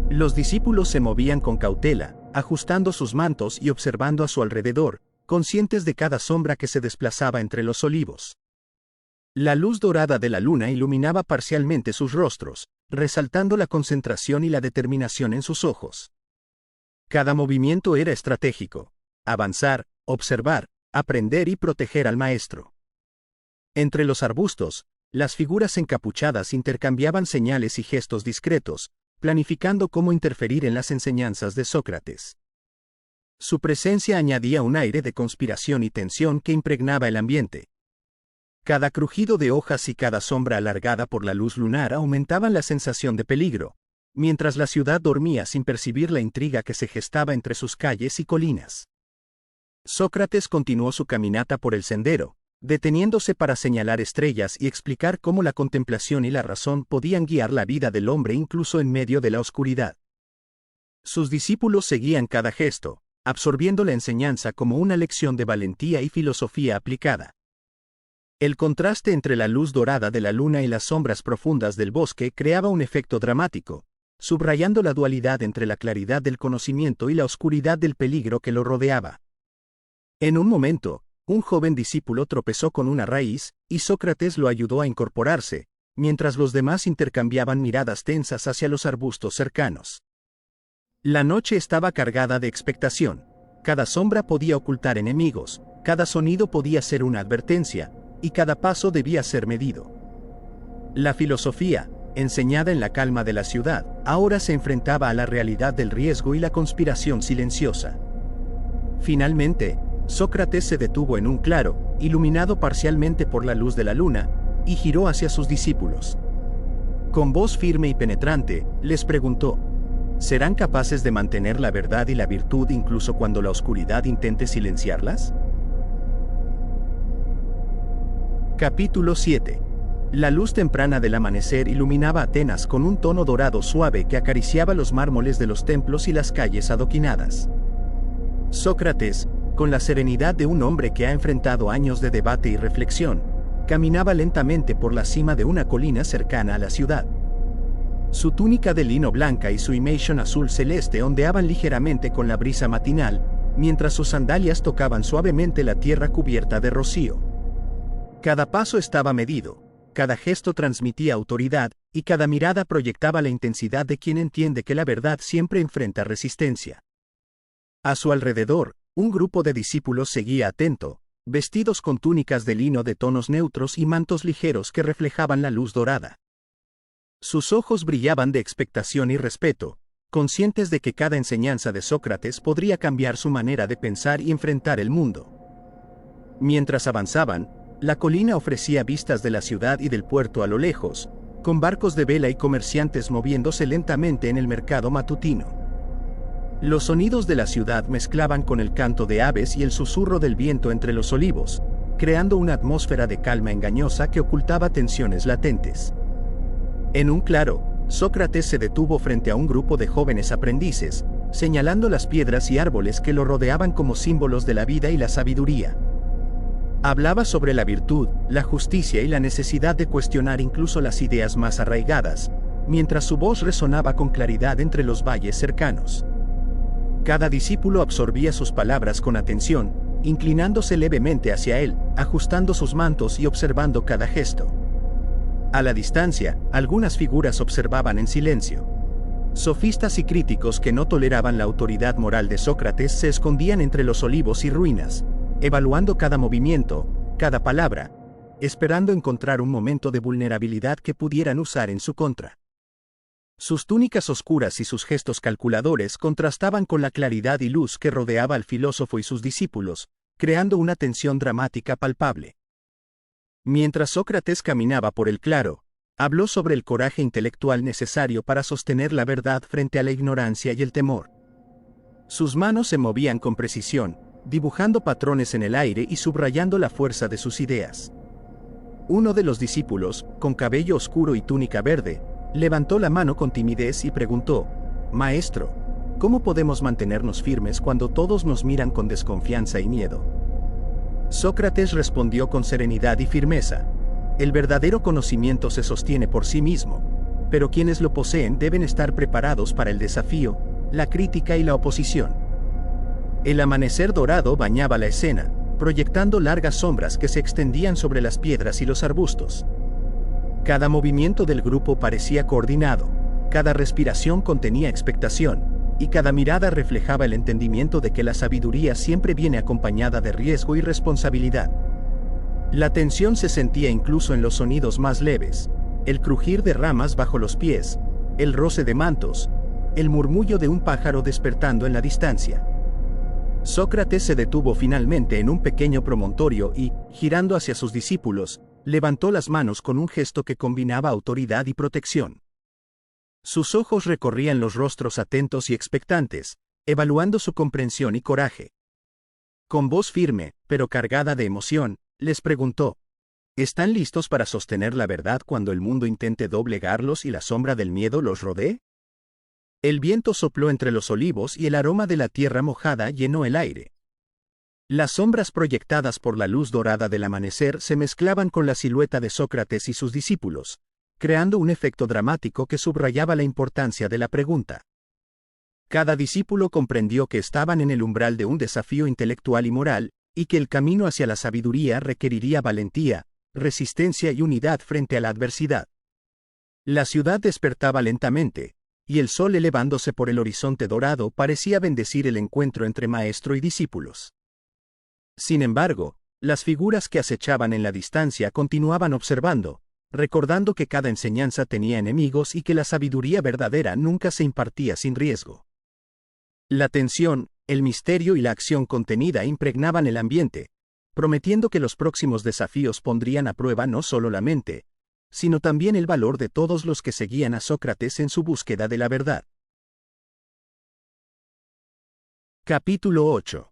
Los discípulos se movían con cautela, ajustando sus mantos y observando a su alrededor, conscientes de cada sombra que se desplazaba entre los olivos. La luz dorada de la luna iluminaba parcialmente sus rostros, resaltando la concentración y la determinación en sus ojos. Cada movimiento era estratégico: avanzar, observar, aprender y proteger al maestro. Entre los arbustos, las figuras encapuchadas intercambiaban señales y gestos discretos, planificando cómo interferir en las enseñanzas de Sócrates. Su presencia añadía un aire de conspiración y tensión que impregnaba el ambiente. Cada crujido de hojas y cada sombra alargada por la luz lunar aumentaban la sensación de peligro, mientras la ciudad dormía sin percibir la intriga que se gestaba entre sus calles y colinas. Sócrates continuó su caminata por el sendero, deteniéndose para señalar estrellas y explicar cómo la contemplación y la razón podían guiar la vida del hombre incluso en medio de la oscuridad. Sus discípulos seguían cada gesto, absorbiendo la enseñanza como una lección de valentía y filosofía aplicada. El contraste entre la luz dorada de la luna y las sombras profundas del bosque creaba un efecto dramático, subrayando la dualidad entre la claridad del conocimiento y la oscuridad del peligro que lo rodeaba. En un momento, un joven discípulo tropezó con una raíz, y Sócrates lo ayudó a incorporarse, mientras los demás intercambiaban miradas tensas hacia los arbustos cercanos. La noche estaba cargada de expectación. Cada sombra podía ocultar enemigos, cada sonido podía ser una advertencia, y cada paso debía ser medido. La filosofía, enseñada en la calma de la ciudad, ahora se enfrentaba a la realidad del riesgo y la conspiración silenciosa. Finalmente, Sócrates se detuvo en un claro, iluminado parcialmente por la luz de la luna, y giró hacia sus discípulos. Con voz firme y penetrante, les preguntó: ¿serán capaces de mantener la verdad y la virtud incluso cuando la oscuridad intente silenciarlas? Capítulo 7. La luz temprana del amanecer iluminaba Atenas con un tono dorado suave que acariciaba los mármoles de los templos y las calles adoquinadas. Sócrates, con la serenidad de un hombre que ha enfrentado años de debate y reflexión, caminaba lentamente por la cima de una colina cercana a la ciudad. Su túnica de lino blanca y su imation azul celeste ondeaban ligeramente con la brisa matinal, mientras sus sandalias tocaban suavemente la tierra cubierta de rocío. Cada paso estaba medido, cada gesto transmitía autoridad, y cada mirada proyectaba la intensidad de quien entiende que la verdad siempre enfrenta resistencia. A su alrededor, un grupo de discípulos seguía atento, vestidos con túnicas de lino de tonos neutros y mantos ligeros que reflejaban la luz dorada. Sus ojos brillaban de expectación y respeto, conscientes de que cada enseñanza de Sócrates podría cambiar su manera de pensar y enfrentar el mundo. Mientras avanzaban, la colina ofrecía vistas de la ciudad y del puerto a lo lejos, con barcos de vela y comerciantes moviéndose lentamente en el mercado matutino. Los sonidos de la ciudad mezclaban con el canto de aves y el susurro del viento entre los olivos, creando una atmósfera de calma engañosa que ocultaba tensiones latentes. En un claro, Sócrates se detuvo frente a un grupo de jóvenes aprendices, señalando las piedras y árboles que lo rodeaban como símbolos de la vida y la sabiduría. Hablaba sobre la virtud, la justicia y la necesidad de cuestionar incluso las ideas más arraigadas, mientras su voz resonaba con claridad entre los valles cercanos. Cada discípulo absorbía sus palabras con atención, inclinándose levemente hacia él, ajustando sus mantos y observando cada gesto. A la distancia, algunas figuras observaban en silencio. Sofistas y críticos que no toleraban la autoridad moral de Sócrates se escondían entre los olivos y ruinas, evaluando cada movimiento, cada palabra, esperando encontrar un momento de vulnerabilidad que pudieran usar en su contra. Sus túnicas oscuras y sus gestos calculadores contrastaban con la claridad y luz que rodeaba al filósofo y sus discípulos, creando una tensión dramática palpable. Mientras Sócrates caminaba por el claro, habló sobre el coraje intelectual necesario para sostener la verdad frente a la ignorancia y el temor. Sus manos se movían con precisión, dibujando patrones en el aire y subrayando la fuerza de sus ideas. Uno de los discípulos, con cabello oscuro y túnica verde, levantó la mano con timidez y preguntó: «Maestro, ¿cómo podemos mantenernos firmes cuando todos nos miran con desconfianza y miedo?» Sócrates respondió con serenidad y firmeza: «El verdadero conocimiento se sostiene por sí mismo, pero quienes lo poseen deben estar preparados para el desafío, la crítica y la oposición». El amanecer dorado bañaba la escena, proyectando largas sombras que se extendían sobre las piedras y los arbustos. Cada movimiento del grupo parecía coordinado, cada respiración contenía expectación, y cada mirada reflejaba el entendimiento de que la sabiduría siempre viene acompañada de riesgo y responsabilidad. La tensión se sentía incluso en los sonidos más leves: el crujir de ramas bajo los pies, el roce de mantos, el murmullo de un pájaro despertando en la distancia. Sócrates se detuvo finalmente en un pequeño promontorio y, girando hacia sus discípulos, levantó las manos con un gesto que combinaba autoridad y protección. Sus ojos recorrían los rostros atentos y expectantes, evaluando su comprensión y coraje. Con voz firme, pero cargada de emoción, les preguntó: ¿están listos para sostener la verdad cuando el mundo intente doblegarlos y la sombra del miedo los rodee? El viento sopló entre los olivos y el aroma de la tierra mojada llenó el aire. Las sombras proyectadas por la luz dorada del amanecer se mezclaban con la silueta de Sócrates y sus discípulos, creando un efecto dramático que subrayaba la importancia de la pregunta. Cada discípulo comprendió que estaban en el umbral de un desafío intelectual y moral, y que el camino hacia la sabiduría requeriría valentía, resistencia y unidad frente a la adversidad. La ciudad despertaba lentamente, y el sol elevándose por el horizonte dorado parecía bendecir el encuentro entre maestro y discípulos. Sin embargo, las figuras que acechaban en la distancia continuaban observando, recordando que cada enseñanza tenía enemigos y que la sabiduría verdadera nunca se impartía sin riesgo. La tensión, el misterio y la acción contenida impregnaban el ambiente, prometiendo que los próximos desafíos pondrían a prueba no solo la mente, sino también el valor de todos los que seguían a Sócrates en su búsqueda de la verdad. Capítulo 8.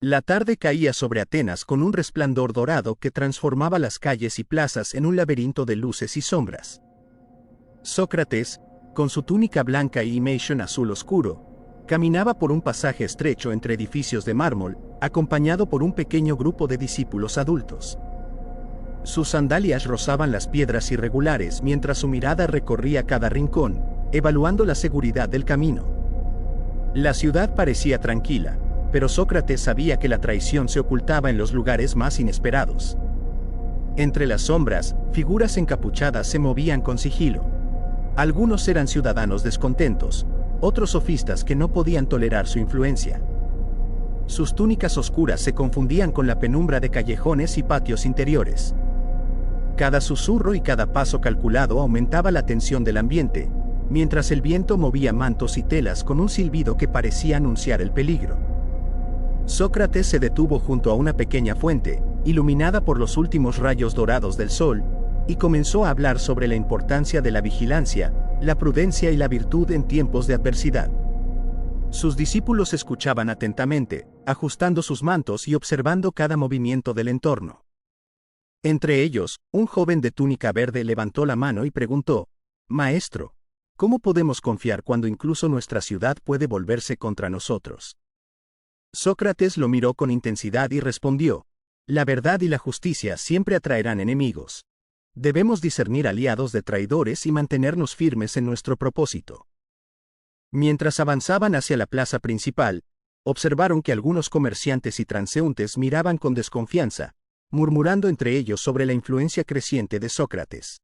La tarde caía sobre Atenas con un resplandor dorado que transformaba las calles y plazas en un laberinto de luces y sombras. Sócrates, con su túnica blanca y imation azul oscuro, caminaba por un pasaje estrecho entre edificios de mármol, acompañado por un pequeño grupo de discípulos adultos. Sus sandalias rozaban las piedras irregulares mientras su mirada recorría cada rincón, evaluando la seguridad del camino. La ciudad parecía tranquila, pero Sócrates sabía que la traición se ocultaba en los lugares más inesperados. Entre las sombras, figuras encapuchadas se movían con sigilo. Algunos eran ciudadanos descontentos, otros sofistas que no podían tolerar su influencia. Sus túnicas oscuras se confundían con la penumbra de callejones y patios interiores. Cada susurro y cada paso calculado aumentaba la tensión del ambiente, mientras el viento movía mantos y telas con un silbido que parecía anunciar el peligro. Sócrates se detuvo junto a una pequeña fuente, iluminada por los últimos rayos dorados del sol, y comenzó a hablar sobre la importancia de la vigilancia, la prudencia y la virtud en tiempos de adversidad. Sus discípulos escuchaban atentamente, ajustando sus mantos y observando cada movimiento del entorno. Entre ellos, un joven de túnica verde levantó la mano y preguntó: «Maestro, ¿cómo podemos confiar cuando incluso nuestra ciudad puede volverse contra nosotros?» Sócrates lo miró con intensidad y respondió: «La verdad y la justicia siempre atraerán enemigos. Debemos discernir aliados de traidores y mantenernos firmes en nuestro propósito». Mientras avanzaban hacia la plaza principal, observaron que algunos comerciantes y transeúntes miraban con desconfianza, murmurando entre ellos sobre la influencia creciente de Sócrates.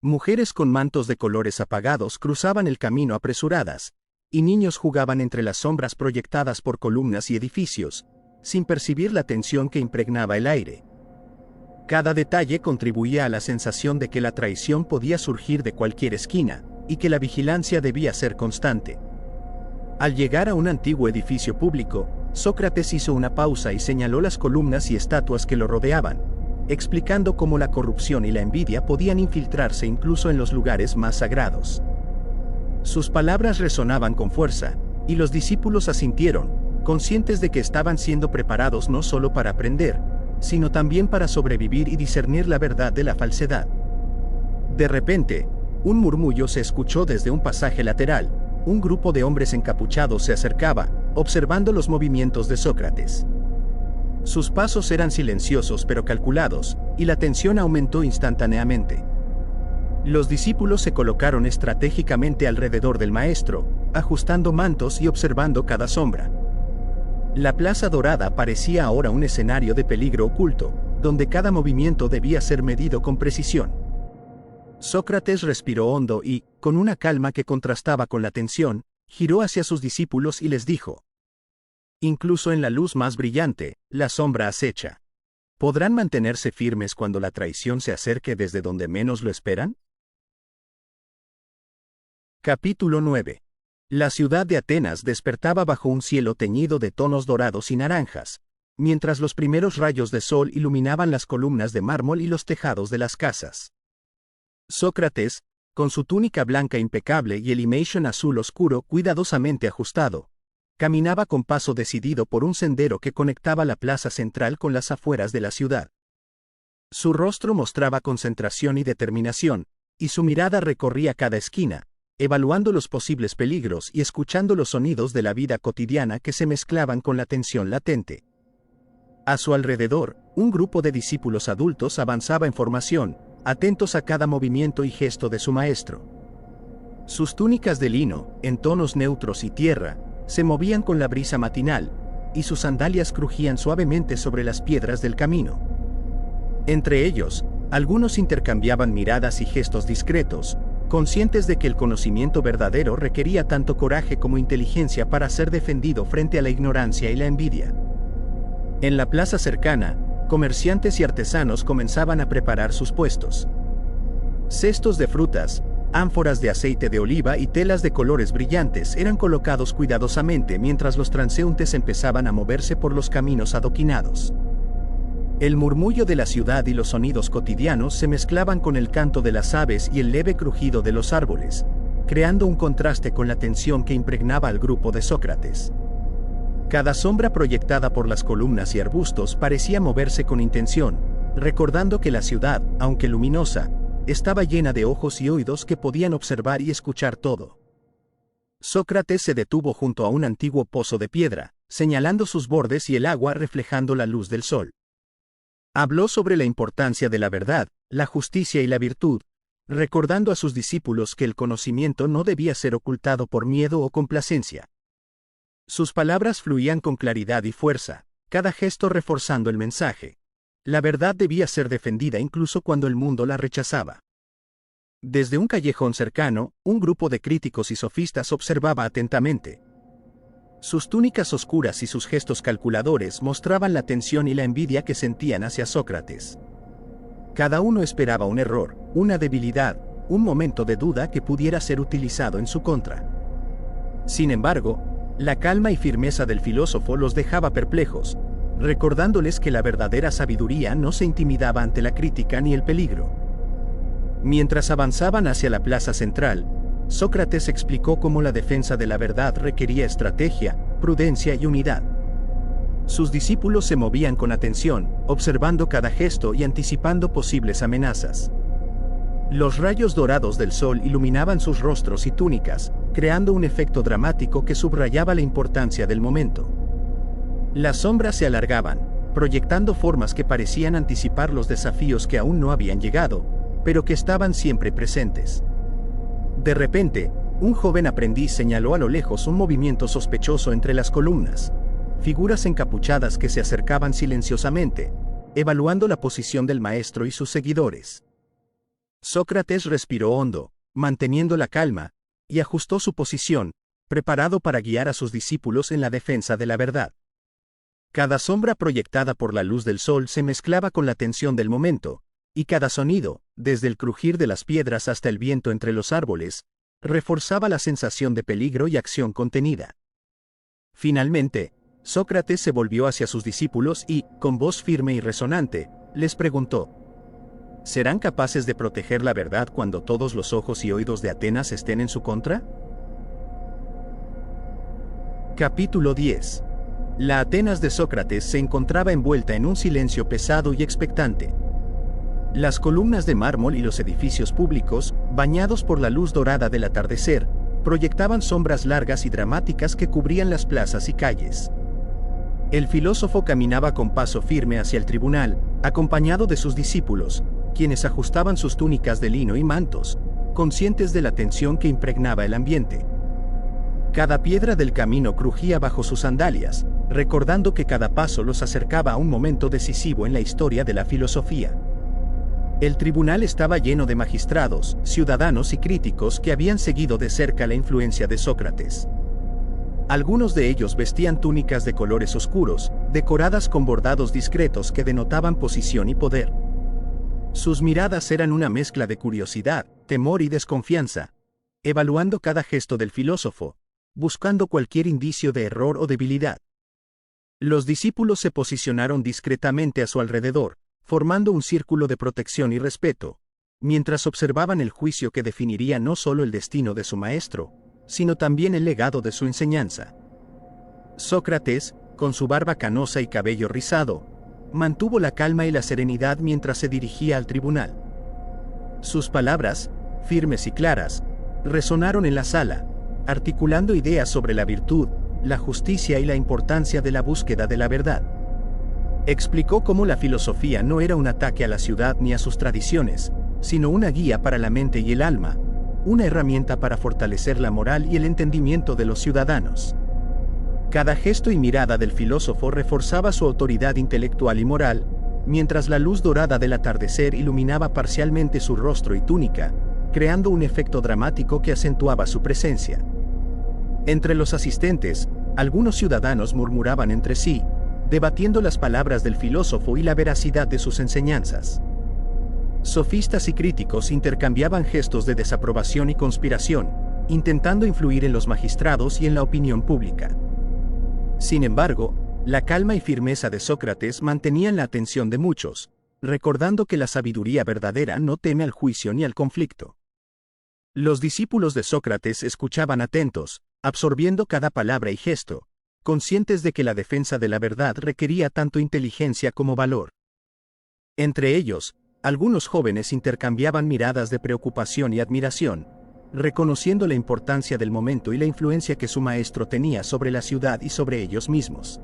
Mujeres con mantos de colores apagados cruzaban el camino apresuradas, y niños jugaban entre las sombras proyectadas por columnas y edificios, sin percibir la tensión que impregnaba el aire. Cada detalle contribuía a la sensación de que la traición podía surgir de cualquier esquina, y que la vigilancia debía ser constante. Al llegar a un antiguo edificio público, Sócrates hizo una pausa y señaló las columnas y estatuas que lo rodeaban, explicando cómo la corrupción y la envidia podían infiltrarse incluso en los lugares más sagrados. Sus palabras resonaban con fuerza, y los discípulos asintieron, conscientes de que estaban siendo preparados no solo para aprender, sino también para sobrevivir y discernir la verdad de la falsedad. De repente, un murmullo se escuchó desde un pasaje lateral. Un grupo de hombres encapuchados se acercaba, observando los movimientos de Sócrates. Sus pasos eran silenciosos pero calculados, y la tensión aumentó instantáneamente. Los discípulos se colocaron estratégicamente alrededor del maestro, ajustando mantos y observando cada sombra. La Plaza Dorada parecía ahora un escenario de peligro oculto, donde cada movimiento debía ser medido con precisión. Sócrates respiró hondo y, con una calma que contrastaba con la tensión, giró hacia sus discípulos y les dijo: «Incluso en la luz más brillante, la sombra acecha. ¿Podrán mantenerse firmes cuando la traición se acerque desde donde menos lo esperan?». Capítulo 9. La ciudad de Atenas despertaba bajo un cielo teñido de tonos dorados y naranjas, mientras los primeros rayos de sol iluminaban las columnas de mármol y los tejados de las casas. Sócrates, con su túnica blanca impecable y el imation azul oscuro cuidadosamente ajustado, caminaba con paso decidido por un sendero que conectaba la plaza central con las afueras de la ciudad. Su rostro mostraba concentración y determinación, y su mirada recorría cada esquina, evaluando los posibles peligros y escuchando los sonidos de la vida cotidiana que se mezclaban con la tensión latente. A su alrededor, un grupo de discípulos adultos avanzaba en formación, atentos a cada movimiento y gesto de su maestro. Sus túnicas de lino, en tonos neutros y tierra, se movían con la brisa matinal, y sus sandalias crujían suavemente sobre las piedras del camino. Entre ellos, algunos intercambiaban miradas y gestos discretos, conscientes de que el conocimiento verdadero requería tanto coraje como inteligencia para ser defendido frente a la ignorancia y la envidia. En la plaza cercana, comerciantes y artesanos comenzaban a preparar sus puestos. Cestos de frutas, ánforas de aceite de oliva y telas de colores brillantes eran colocados cuidadosamente mientras los transeúntes empezaban a moverse por los caminos adoquinados. El murmullo de la ciudad y los sonidos cotidianos se mezclaban con el canto de las aves y el leve crujido de los árboles, creando un contraste con la tensión que impregnaba al grupo de Sócrates. Cada sombra proyectada por las columnas y arbustos parecía moverse con intención, recordando que la ciudad, aunque luminosa, estaba llena de ojos y oídos que podían observar y escuchar todo. Sócrates se detuvo junto a un antiguo pozo de piedra, señalando sus bordes y el agua reflejando la luz del sol. Habló sobre la importancia de la verdad, la justicia y la virtud, recordando a sus discípulos que el conocimiento no debía ser ocultado por miedo o complacencia. Sus palabras fluían con claridad y fuerza, cada gesto reforzando el mensaje. La verdad debía ser defendida incluso cuando el mundo la rechazaba. Desde un callejón cercano, un grupo de críticos y sofistas observaba atentamente. Sus túnicas oscuras y sus gestos calculadores mostraban la tensión y la envidia que sentían hacia Sócrates. Cada uno esperaba un error, una debilidad, un momento de duda que pudiera ser utilizado en su contra. Sin embargo, la calma y firmeza del filósofo los dejaba perplejos, recordándoles que la verdadera sabiduría no se intimidaba ante la crítica ni el peligro. Mientras avanzaban hacia la plaza central, Sócrates explicó cómo la defensa de la verdad requería estrategia, prudencia y unidad. Sus discípulos se movían con atención, observando cada gesto y anticipando posibles amenazas. Los rayos dorados del sol iluminaban sus rostros y túnicas, creando un efecto dramático que subrayaba la importancia del momento. Las sombras se alargaban, proyectando formas que parecían anticipar los desafíos que aún no habían llegado, pero que estaban siempre presentes. De repente, un joven aprendiz señaló a lo lejos un movimiento sospechoso entre las columnas, figuras encapuchadas que se acercaban silenciosamente, evaluando la posición del maestro y sus seguidores. Sócrates respiró hondo, manteniendo la calma, y ajustó su posición, preparado para guiar a sus discípulos en la defensa de la verdad. Cada sombra proyectada por la luz del sol se mezclaba con la tensión del momento, y cada sonido, desde el crujir de las piedras hasta el viento entre los árboles, reforzaba la sensación de peligro y acción contenida. Finalmente, Sócrates se volvió hacia sus discípulos y, con voz firme y resonante, les preguntó: ¿serán capaces de proteger la verdad cuando todos los ojos y oídos de Atenas estén en su contra? Capítulo 10. La Atenas de Sócrates se encontraba envuelta en un silencio pesado y expectante. Las columnas de mármol y los edificios públicos, bañados por la luz dorada del atardecer, proyectaban sombras largas y dramáticas que cubrían las plazas y calles. El filósofo caminaba con paso firme hacia el tribunal, acompañado de sus discípulos, quienes ajustaban sus túnicas de lino y mantos, conscientes de la tensión que impregnaba el ambiente. Cada piedra del camino crujía bajo sus sandalias, recordando que cada paso los acercaba a un momento decisivo en la historia de la filosofía. El tribunal estaba lleno de magistrados, ciudadanos y críticos que habían seguido de cerca la influencia de Sócrates. Algunos de ellos vestían túnicas de colores oscuros, decoradas con bordados discretos que denotaban posición y poder. Sus miradas eran una mezcla de curiosidad, temor y desconfianza, evaluando cada gesto del filósofo, buscando cualquier indicio de error o debilidad. Los discípulos se posicionaron discretamente a su alrededor, formando un círculo de protección y respeto, mientras observaban el juicio que definiría no solo el destino de su maestro, sino también el legado de su enseñanza. Sócrates, con su barba canosa y cabello rizado, mantuvo la calma y la serenidad mientras se dirigía al tribunal. Sus palabras, firmes y claras, resonaron en la sala, articulando ideas sobre la virtud, la justicia y la importancia de la búsqueda de la verdad. Explicó cómo la filosofía no era un ataque a la ciudad ni a sus tradiciones, sino una guía para la mente y el alma, una herramienta para fortalecer la moral y el entendimiento de los ciudadanos. Cada gesto y mirada del filósofo reforzaba su autoridad intelectual y moral, mientras la luz dorada del atardecer iluminaba parcialmente su rostro y túnica, creando un efecto dramático que acentuaba su presencia. Entre los asistentes, algunos ciudadanos murmuraban entre sí, debatiendo las palabras del filósofo y la veracidad de sus enseñanzas. Sofistas y críticos intercambiaban gestos de desaprobación y conspiración, intentando influir en los magistrados y en la opinión pública. Sin embargo, la calma y firmeza de Sócrates mantenían la atención de muchos, recordando que la sabiduría verdadera no teme al juicio ni al conflicto. Los discípulos de Sócrates escuchaban atentos, absorbiendo cada palabra y gesto, conscientes de que la defensa de la verdad requería tanto inteligencia como valor. Entre ellos, algunos jóvenes intercambiaban miradas de preocupación y admiración, reconociendo la importancia del momento y la influencia que su maestro tenía sobre la ciudad y sobre ellos mismos.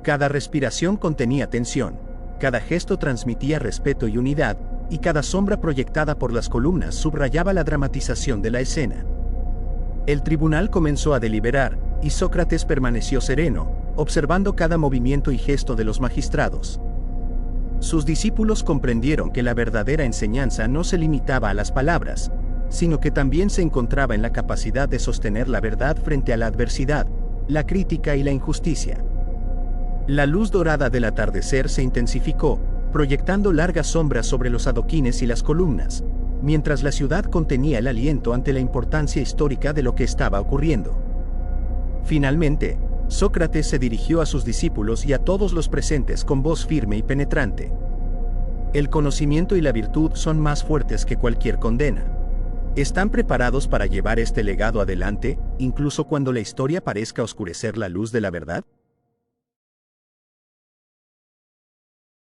Cada respiración contenía tensión, cada gesto transmitía respeto y unidad, y cada sombra proyectada por las columnas subrayaba la dramatización de la escena. El tribunal comenzó a deliberar, y Sócrates permaneció sereno, observando cada movimiento y gesto de los magistrados. Sus discípulos comprendieron que la verdadera enseñanza no se limitaba a las palabras, sino que también se encontraba en la capacidad de sostener la verdad frente a la adversidad, la crítica y la injusticia. La luz dorada del atardecer se intensificó, proyectando largas sombras sobre los adoquines y las columnas, mientras la ciudad contenía el aliento ante la importancia histórica de lo que estaba ocurriendo. Finalmente, Sócrates se dirigió a sus discípulos y a todos los presentes con voz firme y penetrante. El conocimiento y la virtud son más fuertes que cualquier condena. ¿Están preparados para llevar este legado adelante, incluso cuando la historia parezca oscurecer la luz de la verdad?